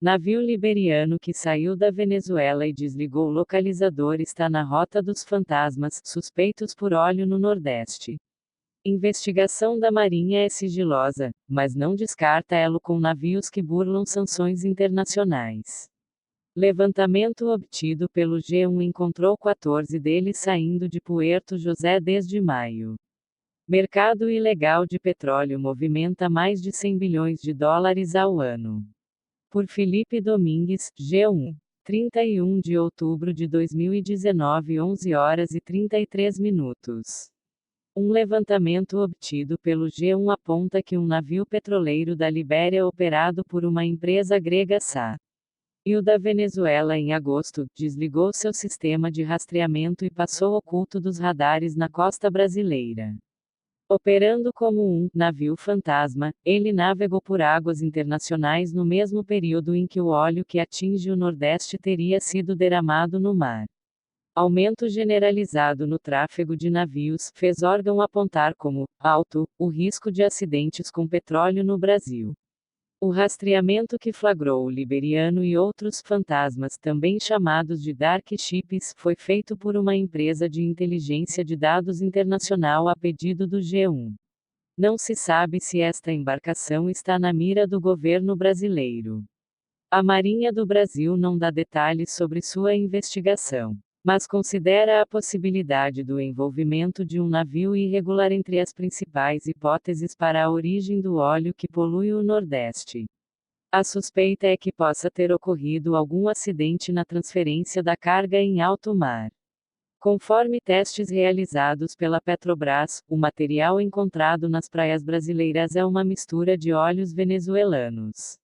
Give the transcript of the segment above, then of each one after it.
Navio liberiano que saiu da Venezuela e desligou o localizador está na Rota dos Fantasmas, suspeitos por óleo no Nordeste. Investigação da Marinha é sigilosa, mas não descarta elo com navios que burlam sanções internacionais. Levantamento obtido pelo G1 encontrou 14 deles saindo de Puerto José desde maio. Mercado ilegal de petróleo movimenta mais de 100 bilhões de dólares ao ano. Por Felipe Domingues, G1. 31 de outubro de 2019, 11 horas e 33 minutos. Um levantamento obtido pelo G1 aponta que um navio petroleiro da Libéria operado por uma empresa grega SA. E o da Venezuela em agosto, desligou seu sistema de rastreamento e passou oculto dos radares na costa brasileira. Operando como um navio fantasma, ele navegou por águas internacionais no mesmo período em que o óleo que atinge o Nordeste teria sido derramado no mar. Aumento generalizado no tráfego de navios fez órgão apontar como alto o risco de acidentes com petróleo no Brasil. O rastreamento que flagrou o liberiano e outros fantasmas, também chamados de dark ships, foi feito por uma empresa de inteligência de dados internacional a pedido do G1. Não se sabe se esta embarcação está na mira do governo brasileiro. A Marinha do Brasil não dá detalhes sobre sua investigação, mas considera a possibilidade do envolvimento de um navio irregular entre as principais hipóteses para a origem do óleo que polui o Nordeste. A suspeita é que possa ter ocorrido algum acidente na transferência da carga em alto mar. Conforme testes realizados pela Petrobras, o material encontrado nas praias brasileiras é uma mistura de óleos venezuelanos.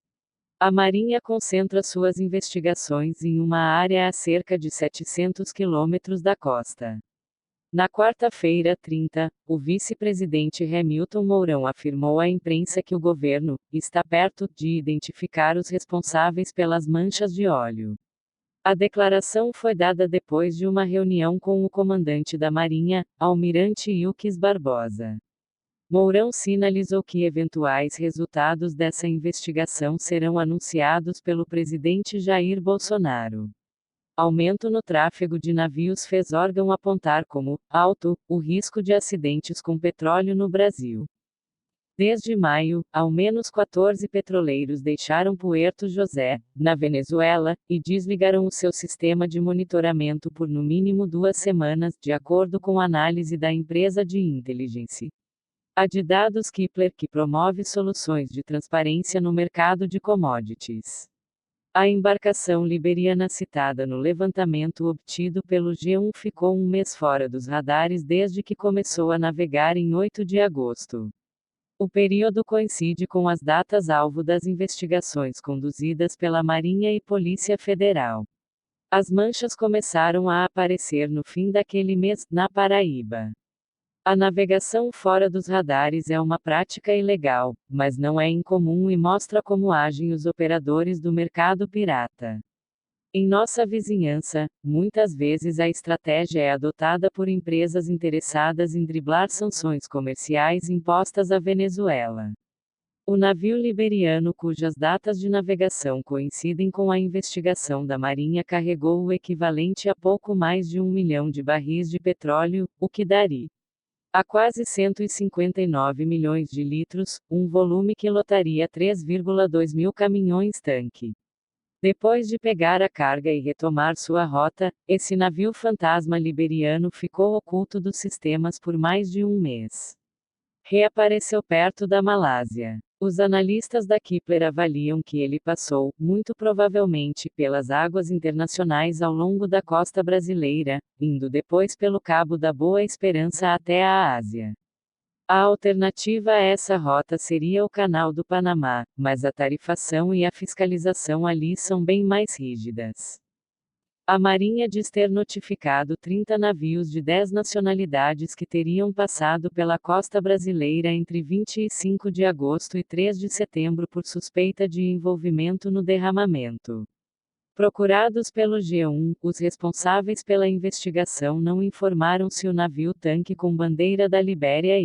A Marinha concentra suas investigações em uma área a cerca de 700 quilômetros da costa. Na quarta-feira, 30, o vice-presidente Hamilton Mourão afirmou à imprensa que o governo está perto de identificar os responsáveis pelas manchas de óleo. A declaração foi dada depois de uma reunião com o comandante da Marinha, Almirante Ilques Barbosa. Mourão sinalizou que eventuais resultados dessa investigação serão anunciados pelo presidente Jair Bolsonaro. Aumento no tráfego de navios fez órgão apontar como alto o risco de acidentes com petróleo no Brasil. Desde maio, ao menos 14 petroleiros deixaram Puerto José, na Venezuela, e desligaram o seu sistema de monitoramento por no mínimo 2 semanas, de acordo com análise da empresa de inteligência. A de dados Kepler, que promove soluções de transparência no mercado de commodities. A embarcação liberiana citada no levantamento obtido pelo G1 ficou um mês fora dos radares desde que começou a navegar em 8 de agosto. O período coincide com as datas-alvo das investigações conduzidas pela Marinha e Polícia Federal. As manchas começaram a aparecer no fim daquele mês, na Paraíba. A navegação fora dos radares é uma prática ilegal, mas não é incomum e mostra como agem os operadores do mercado pirata. Em nossa vizinhança, muitas vezes a estratégia é adotada por empresas interessadas em driblar sanções comerciais impostas à Venezuela. O navio liberiano cujas datas de navegação coincidem com a investigação da Marinha carregou o equivalente a pouco mais de 1 milhão de barris de petróleo, o que daria a quase 159 milhões de litros, um volume que lotaria 3,2 mil caminhões-tanque. Depois de pegar a carga e retomar sua rota, esse navio fantasma liberiano ficou oculto dos sistemas por mais de um mês. Reapareceu perto da Malásia. Os analistas da Kepler avaliam que ele passou, muito provavelmente, pelas águas internacionais ao longo da costa brasileira, indo depois pelo Cabo da Boa Esperança até a Ásia. A alternativa a essa rota seria o Canal do Panamá, mas a tarifação e a fiscalização ali são bem mais rígidas. A Marinha diz ter notificado 30 navios de 10 nacionalidades que teriam passado pela costa brasileira entre 25 de agosto e 3 de setembro por suspeita de envolvimento no derramamento. Procurados pelo G1, os responsáveis pela investigação não informaram se o navio-tanque com bandeira da Libéria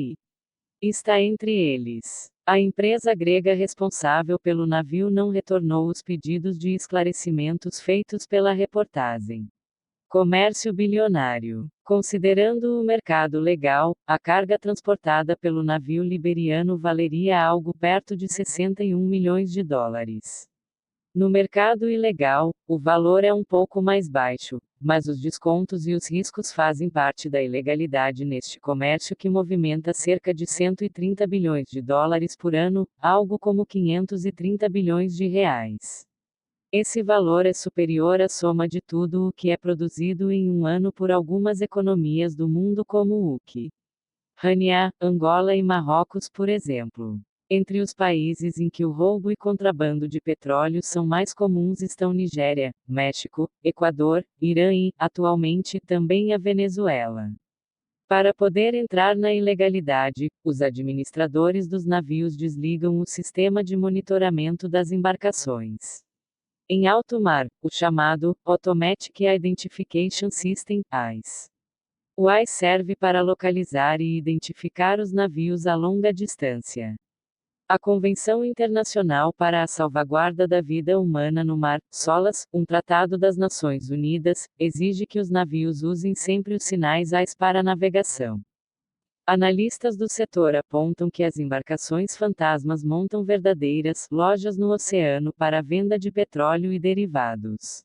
está entre eles. A empresa grega responsável pelo navio não retornou os pedidos de esclarecimentos feitos pela reportagem. Comércio bilionário. Considerando o mercado legal, a carga transportada pelo navio liberiano valeria algo perto de 61 milhões de dólares. No mercado ilegal, o valor é um pouco mais baixo, mas os descontos e os riscos fazem parte da ilegalidade neste comércio que movimenta cerca de 130 bilhões de dólares por ano, algo como 530 bilhões de reais. Esse valor é superior à soma de tudo o que é produzido em um ano por algumas economias do mundo como Ucrânia, Angola e Marrocos, por exemplo. Entre os países em que o roubo e contrabando de petróleo são mais comuns estão Nigéria, México, Equador, Irã e, atualmente, também a Venezuela. Para poder entrar na ilegalidade, os administradores dos navios desligam o sistema de monitoramento das embarcações. Em alto mar, o chamado Automatic Identification System, AIS. O AIS serve para localizar e identificar os navios a longa distância. A Convenção Internacional para a Salvaguarda da Vida Humana no Mar, SOLAS, um tratado das Nações Unidas, exige que os navios usem sempre os sinais AIS para navegação. Analistas do setor apontam que as embarcações fantasmas montam verdadeiras lojas no oceano para a venda de petróleo e derivados.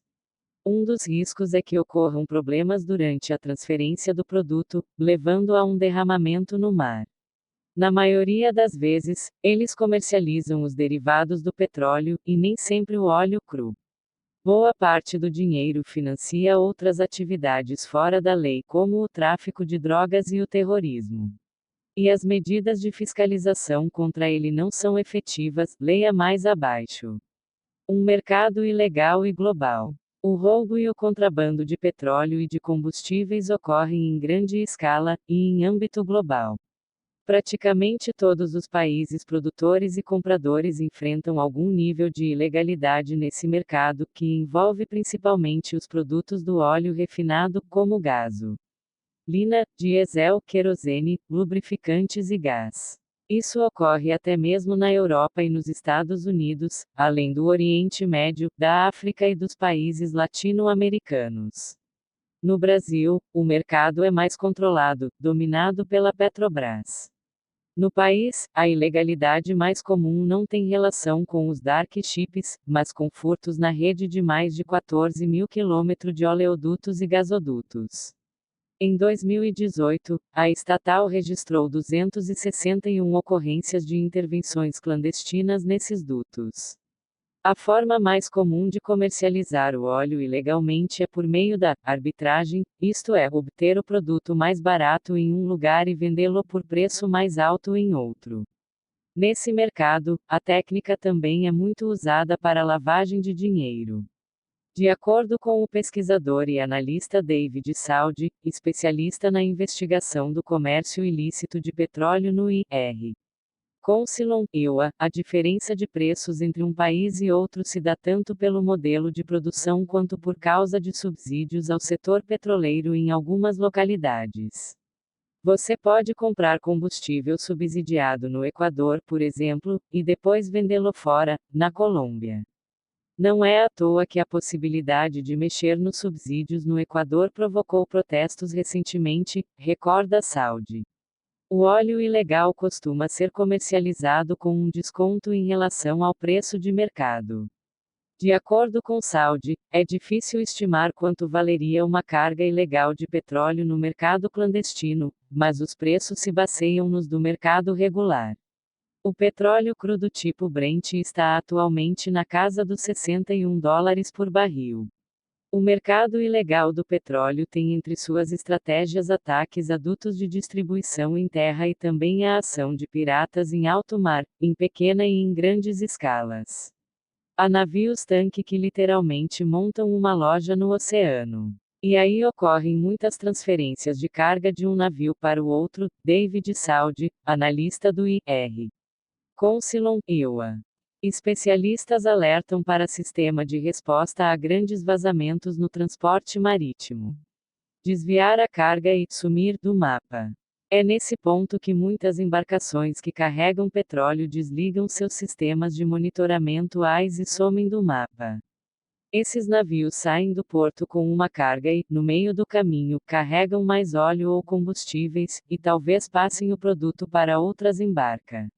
Um dos riscos é que ocorram problemas durante a transferência do produto, levando a um derramamento no mar. Na maioria das vezes, eles comercializam os derivados do petróleo, e nem sempre o óleo cru. Boa parte do dinheiro financia outras atividades fora da lei, como o tráfico de drogas e o terrorismo. E as medidas de fiscalização contra ele não são efetivas, leia mais abaixo. Um mercado ilegal e global. O roubo e o contrabando de petróleo e de combustíveis ocorrem em grande escala, e em âmbito global. Praticamente todos os países produtores e compradores enfrentam algum nível de ilegalidade nesse mercado, que envolve principalmente os produtos do óleo refinado, como gasolina, diesel, querosene, lubrificantes e gás. Isso ocorre até mesmo na Europa e nos Estados Unidos, além do Oriente Médio, da África e dos países latino-americanos. No Brasil, o mercado é mais controlado, dominado pela Petrobras. No país, a ilegalidade mais comum não tem relação com os dark ships, mas com furtos na rede de mais de 14 mil quilômetros de oleodutos e gasodutos. Em 2018, a estatal registrou 261 ocorrências de intervenções clandestinas nesses dutos. A forma mais comum de comercializar o óleo ilegalmente é por meio da arbitragem, isto é, obter o produto mais barato em um lugar e vendê-lo por preço mais alto em outro. Nesse mercado, a técnica também é muito usada para lavagem de dinheiro. De acordo com o pesquisador e analista David Saudi, especialista na investigação do comércio ilícito de petróleo no IR. Consilon, EUA, a diferença de preços entre um país e outro se dá tanto pelo modelo de produção quanto por causa de subsídios ao setor petroleiro em algumas localidades. Você pode comprar combustível subsidiado no Equador, por exemplo, e depois vendê-lo fora, na Colômbia. Não é à toa que a possibilidade de mexer nos subsídios no Equador provocou protestos recentemente, recorda Saudi. O óleo ilegal costuma ser comercializado com um desconto em relação ao preço de mercado. De acordo com Saudi, é difícil estimar quanto valeria uma carga ilegal de petróleo no mercado clandestino, mas os preços se baseiam nos do mercado regular. O petróleo cru tipo Brent está atualmente na casa dos $61 por barril. O mercado ilegal do petróleo tem entre suas estratégias ataques a dutos de distribuição em terra e também a ação de piratas em alto mar, em pequena e em grandes escalas. Há navios-tanque que literalmente montam uma loja no oceano. E aí ocorrem muitas transferências de carga de um navio para o outro, David Saudi, analista do IR. Consilon, EUA. Especialistas alertam para sistema de resposta a grandes vazamentos no transporte marítimo. Desviar a carga e sumir do mapa. É nesse ponto que muitas embarcações que carregam petróleo desligam seus sistemas de monitoramento AIS e somem do mapa. Esses navios saem do porto com uma carga e, no meio do caminho, carregam mais óleo ou combustíveis, e talvez passem o produto para outras embarcações.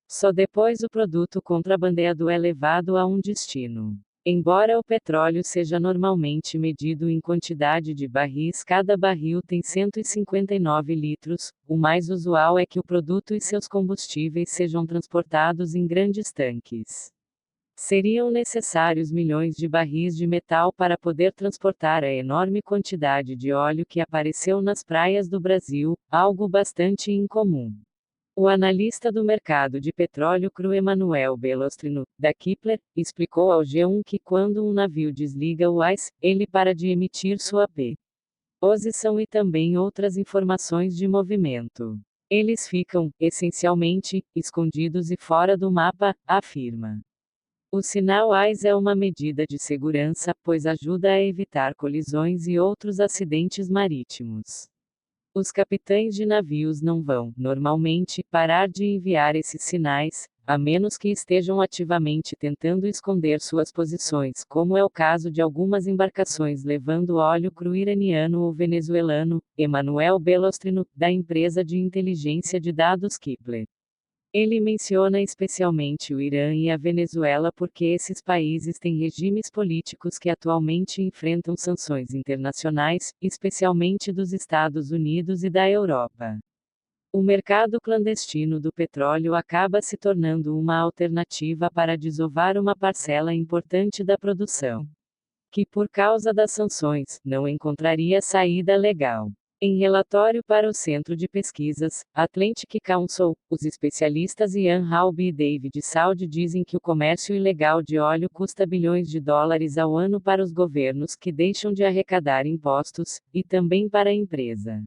Só depois o produto contrabandeado é levado a um destino. Embora o petróleo seja normalmente medido em quantidade de barris, cada barril tem 159 litros, o mais usual é que o produto e seus combustíveis sejam transportados em grandes tanques. Seriam necessários milhões de barris de metal para poder transportar a enorme quantidade de óleo que apareceu nas praias do Brasil, algo bastante incomum. O analista do mercado de petróleo cru Emanuel Belostrino, da Kepler, explicou ao G1 que quando um navio desliga o AIS, ele para de emitir sua posição e também outras informações de movimento. Eles ficam, essencialmente, escondidos e fora do mapa, afirma. O sinal AIS é uma medida de segurança, pois ajuda a evitar colisões e outros acidentes marítimos. Os capitães de navios não vão, normalmente, parar de enviar esses sinais, a menos que estejam ativamente tentando esconder suas posições, como é o caso de algumas embarcações levando óleo cru iraniano ou venezuelano. Emanuel Belostrino, da empresa de inteligência de dados Kepler. Ele menciona especialmente o Irã e a Venezuela porque esses países têm regimes políticos que atualmente enfrentam sanções internacionais, especialmente dos Estados Unidos e da Europa. O mercado clandestino do petróleo acaba se tornando uma alternativa para desovar uma parcela importante da produção, que por causa das sanções, não encontraria saída legal. Em relatório para o Centro de Pesquisas, Atlantic Council, os especialistas Ian Halby e David Saud dizem que o comércio ilegal de óleo custa bilhões de dólares ao ano para os governos que deixam de arrecadar impostos, e também para a empresa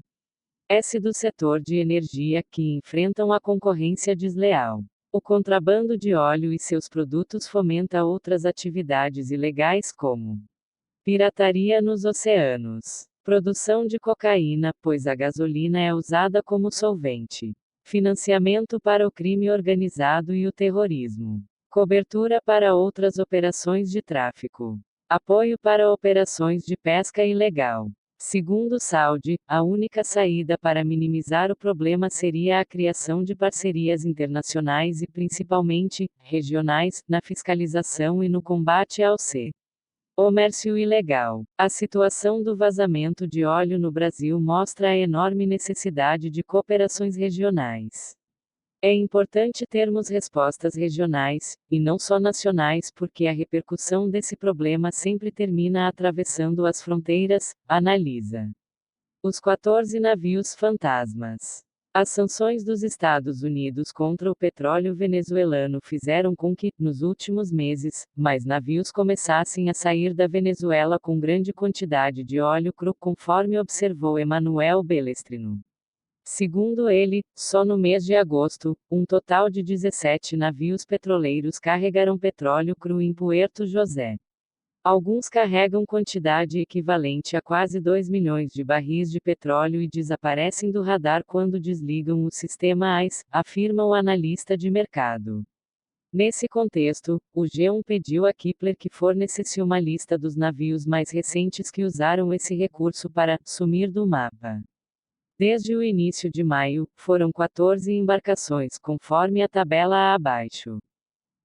do setor de energia que enfrentam a concorrência desleal. O contrabando de óleo e seus produtos fomenta outras atividades ilegais como pirataria nos oceanos. Produção de cocaína, pois a gasolina é usada como solvente. Financiamento para o crime organizado e o terrorismo. Cobertura para outras operações de tráfico. Apoio para operações de pesca ilegal. Segundo Saud, a única saída para minimizar o problema seria a criação de parcerias internacionais e principalmente regionais na fiscalização e no combate ao comércio ilegal. A situação do vazamento de óleo no Brasil mostra a enorme necessidade de cooperações regionais. É importante termos respostas regionais, e não só nacionais, porque a repercussão desse problema sempre termina atravessando as fronteiras, analisa. Os 14 navios fantasmas. As sanções dos Estados Unidos contra o petróleo venezuelano fizeram com que, nos últimos meses, mais navios começassem a sair da Venezuela com grande quantidade de óleo cru, conforme observou Emanuel Belestrino. Segundo ele, só no mês de agosto, um total de 17 navios petroleiros carregaram petróleo cru em Puerto José. Alguns carregam quantidade equivalente a quase 2 milhões de barris de petróleo e desaparecem do radar quando desligam o sistema AIS, afirma o analista de mercado. Nesse contexto, o G1 pediu a Kepler que fornecesse uma lista dos navios mais recentes que usaram esse recurso para sumir do mapa. Desde o início de maio, foram 14 embarcações, conforme a tabela abaixo.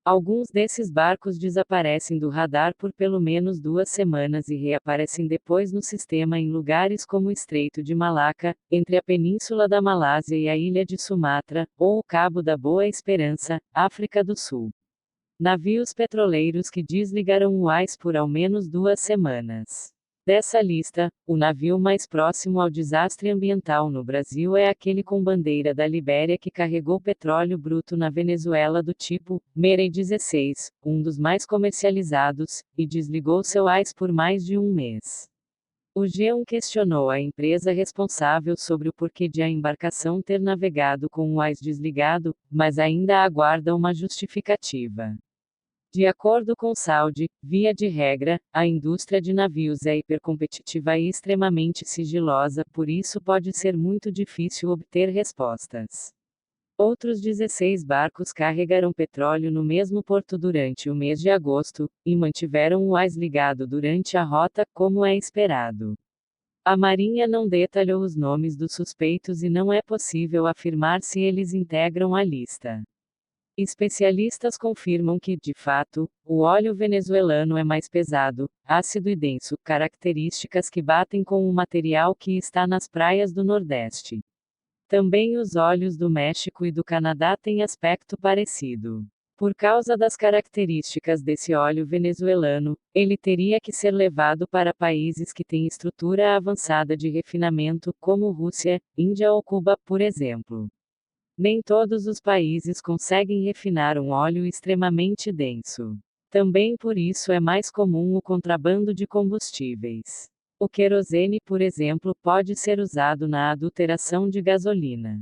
Alguns desses barcos desaparecem do radar por pelo menos 2 semanas e reaparecem depois no sistema em lugares como o Estreito de Malaca, entre a Península da Malásia e a ilha de Sumatra, ou o Cabo da Boa Esperança, África do Sul. Navios petroleiros que desligaram o AIS por ao menos 2 semanas. Dessa lista, o navio mais próximo ao desastre ambiental no Brasil é aquele com bandeira da Libéria que carregou petróleo bruto na Venezuela do tipo Merey 16, um dos mais comercializados, e desligou seu AIS por mais de um mês. O G1 questionou a empresa responsável sobre o porquê de a embarcação ter navegado com o AIS desligado, mas ainda aguarda uma justificativa. De acordo com Saudi, via de regra, a indústria de navios é hipercompetitiva e extremamente sigilosa, por isso pode ser muito difícil obter respostas. Outros 16 barcos carregaram petróleo no mesmo porto durante o mês de agosto, e mantiveram o AIS ligado durante a rota, como é esperado. A Marinha não detalhou os nomes dos suspeitos e não é possível afirmar se eles integram a lista. Especialistas confirmam que, de fato, o óleo venezuelano é mais pesado, ácido e denso, características que batem com o material que está nas praias do Nordeste. Também os óleos do México e do Canadá têm aspecto parecido. Por causa das características desse óleo venezuelano, ele teria que ser levado para países que têm estrutura avançada de refinamento, como Rússia, Índia ou Cuba, por exemplo. Nem todos os países conseguem refinar um óleo extremamente denso. Também por isso é mais comum o contrabando de combustíveis. O querosene, por exemplo, pode ser usado na adulteração de gasolina.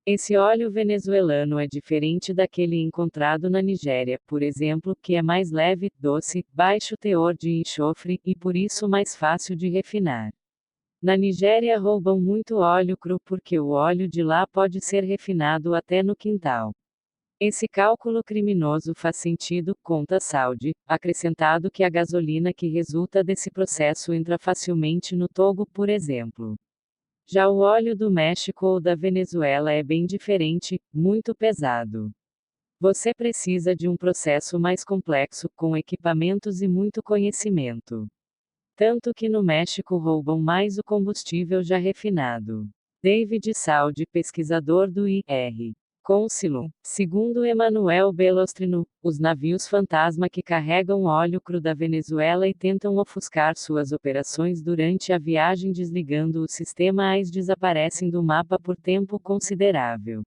Esse óleo venezuelano é diferente daquele encontrado na Nigéria, por exemplo, que é mais leve, doce, baixo teor de enxofre, e por isso mais fácil de refinar. Na Nigéria roubam muito óleo cru porque o óleo de lá pode ser refinado até no quintal. Esse cálculo criminoso faz sentido, conta Saudi, acrescentado que a gasolina que resulta desse processo entra facilmente no Togo, por exemplo. Já o óleo do México ou da Venezuela é bem diferente, muito pesado. Você precisa de um processo mais complexo, com equipamentos e muito conhecimento. Tanto que no México roubam mais o combustível já refinado. David Saudi, pesquisador do IR. Consulum. Segundo Emanuel Belostrino, os navios fantasma que carregam óleo cru da Venezuela e tentam ofuscar suas operações durante a viagem desligando o sistema AIS desaparecem do mapa por tempo considerável.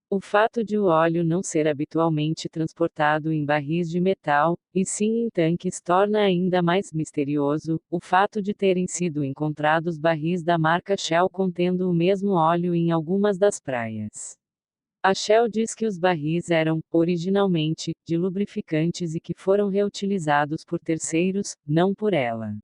O fato de o óleo não ser habitualmente transportado em barris de metal, e sim em tanques torna ainda mais misterioso o fato de terem sido encontrados barris da marca Shell contendo o mesmo óleo em algumas das praias. A Shell diz que os barris eram, originalmente, de lubrificantes e que foram reutilizados por terceiros, não por ela.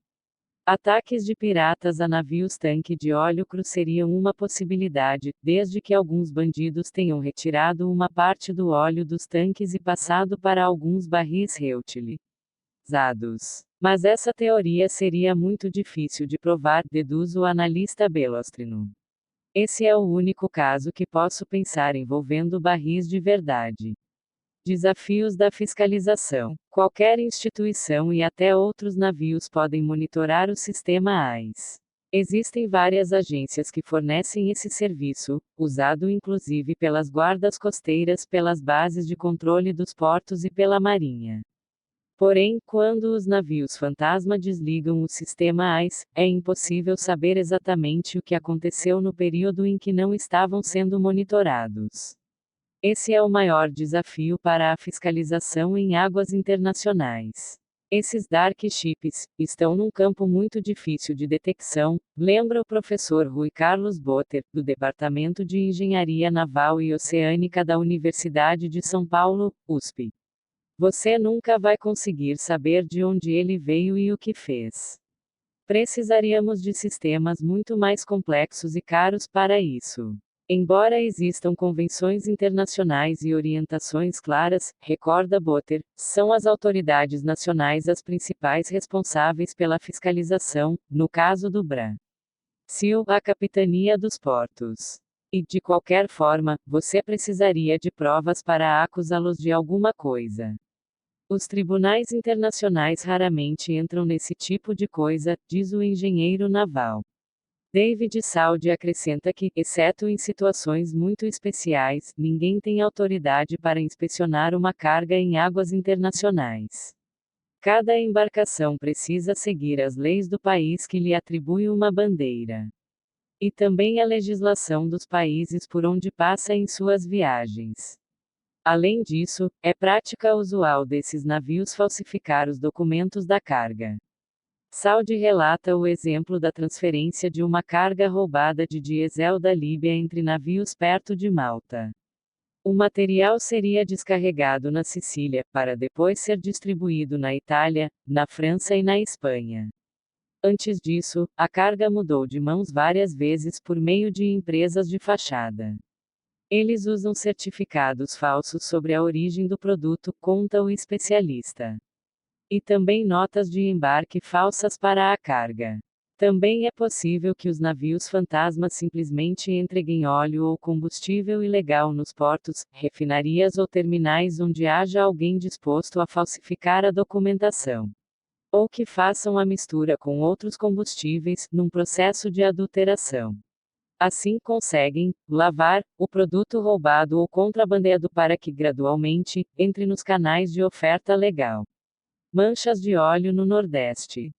Ataques de piratas a navios tanque de óleo cru seriam uma possibilidade, desde que alguns bandidos tenham retirado uma parte do óleo dos tanques e passado para alguns barris reutilizados. Mas essa teoria seria muito difícil de provar, deduz o analista Belostrino. Esse é o único caso que posso pensar envolvendo barris de verdade. Desafios da fiscalização. Qualquer instituição e até outros navios podem monitorar o sistema AIS. Existem várias agências que fornecem esse serviço, usado inclusive pelas guardas costeiras, pelas bases de controle dos portos e pela Marinha. Porém, quando os navios fantasma desligam o sistema AIS, é impossível saber exatamente o que aconteceu no período em que não estavam sendo monitorados. Esse é o maior desafio para a fiscalização em águas internacionais. Esses dark ships estão num campo muito difícil de detecção, lembra o professor Rui Carlos Botter, do Departamento de Engenharia Naval e Oceânica da Universidade de São Paulo, USP. Você nunca vai conseguir saber de onde ele veio e o que fez. Precisaríamos de sistemas muito mais complexos e caros para isso. Embora existam convenções internacionais e orientações claras, recorda Botter, são as autoridades nacionais as principais responsáveis pela fiscalização, no caso do Brasil, a Capitania dos Portos. E, de qualquer forma, você precisaria de provas para acusá-los de alguma coisa. Os tribunais internacionais raramente entram nesse tipo de coisa, diz o engenheiro naval. David Saudi acrescenta que, exceto em situações muito especiais, ninguém tem autoridade para inspecionar uma carga em águas internacionais. Cada embarcação precisa seguir as leis do país que lhe atribui uma bandeira. E também a legislação dos países por onde passa em suas viagens. Além disso, é prática usual desses navios falsificar os documentos da carga. Saudi relata o exemplo da transferência de uma carga roubada de diesel da Líbia entre navios perto de Malta. O material seria descarregado na Sicília, para depois ser distribuído na Itália, na França e na Espanha. Antes disso, a carga mudou de mãos várias vezes por meio de empresas de fachada. Eles usam certificados falsos sobre a origem do produto, conta o especialista. E também notas de embarque falsas para a carga. Também é possível que os navios fantasmas simplesmente entreguem óleo ou combustível ilegal nos portos, refinarias ou terminais onde haja alguém disposto a falsificar a documentação. Ou que façam a mistura com outros combustíveis, num processo de adulteração. Assim conseguem lavar o produto roubado ou contrabandeado para que gradualmente entre nos canais de oferta legal. Manchas de óleo no Nordeste.